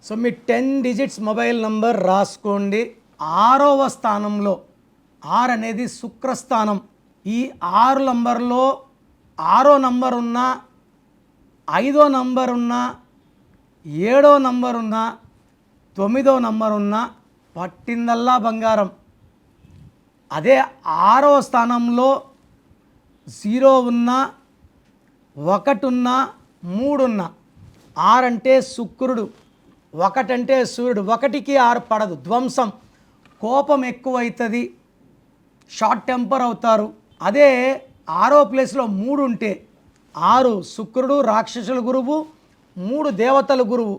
So మీ 10 digits mobile number రాసుకోండి. 6వ స్థానంలో 6 అనేది శుక్రస్థానం. ఈ 6 నంబర్లో 6వ నంబర్ ఉన్నా, 5వ నంబర్ ఉన్నా, 7వ నంబర్ ఉన్నా, 9వ నంబర్ ఉన్నా పట్టిందల్లా బంగారం. అదే 6వ స్థానంలో 0 ఉన్నా, 1 ఉన్నా, 3 ఉన్నా, 6 అంటే శుక్రుడు, 1 అంటే సూర్యుడు. 1కి 6 పడదు, ధ్వంసం, కోపం ఎక్కువైతుంది, షార్ట్ టెంపర్ అవుతారు. అదే 6వ ప్లేస్లో 3 ఉంటే, 6 శుక్రుడు రాక్షసుల గురువు, 3 దేవతల గురువు,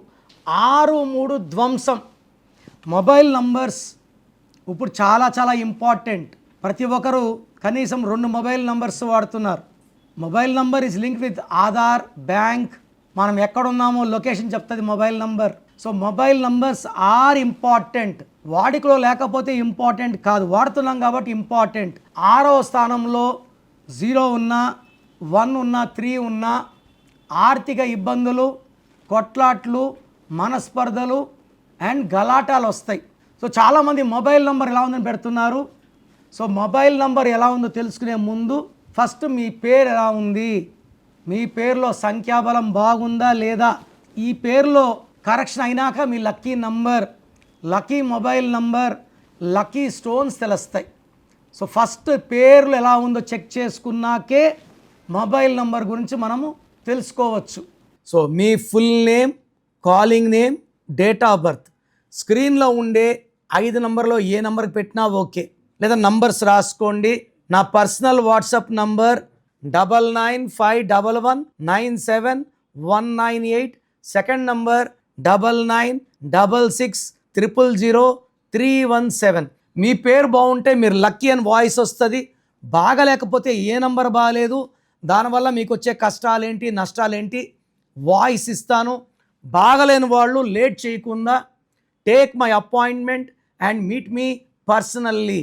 6 3 ధ్వంసం. మొబైల్ నంబర్స్ ఇప్పుడు చాలా చాలా ఇంపార్టెంట్. ప్రతి ఒక్కరు కనీసం 2 మొబైల్ నంబర్స్ వాడుతున్నారు. Mobile number is link with Aadhaar, bank. మనం ఎక్కడున్నామో లొకేషన్ చెప్తుంది mobile number. So mobile numbers are important. వాడికలో లేకపోతే ఇంపార్టెంట్ కాదు, వాడుతున్నాం కాబట్టి ఇంపార్టెంట్. 6వ స్థానంలో 0 ఉన్నా, 1 ఉన్నా, 3 ఉన్నా ఆర్థిక ఇబ్బందులు, కొట్లాట్లు, మనస్పర్ధలు అండ్ గలాటాలు వస్తాయి. సో చాలామంది మొబైల్ నంబర్ ఎలా ఉందని పెడుతున్నారు. సో మొబైల్ నంబర్ ఎలా ఉందో తెలుసుకునే ముందు ఫస్ట్ మీ పేరు ఎలా ఉంది, మీ పేరులో సంఖ్యాబలం బాగుందా లేదా, ఈ పేరులో కరెక్షన్ అయినాక మీ lucky number, lucky mobile number, lucky stones తెలుస్తాయి. సో ఫస్ట్ పేర్లు ఎలా ఉందో చెక్ చేసుకున్నాకే మొబైల్ నంబర్ గురించి మనము తెలుసుకోవచ్చు. So me full name, calling name, date of birth, స్క్రీన్లో ఉండే 5 నంబర్లో ఏ నంబర్కి పెట్టినా ఓకే, లేదా నంబర్స్ రాసుకోండి. నా personal WhatsApp number 9951197198, second number 9966000317. మీ పేరు బాగుంటే మీరు లక్కీ అని వాయిస్ వస్తుంది. బాగలేకపోతే ఏ నంబర్ బాగలేదు, దానివల్ల మీకు వచ్చే కష్టాలేంటి, నష్టాలేంటి వాయిస్ ఇస్తాను. బాగలేని వాళ్ళు లేట్ చేయకుండా take my appointment and meet me personally.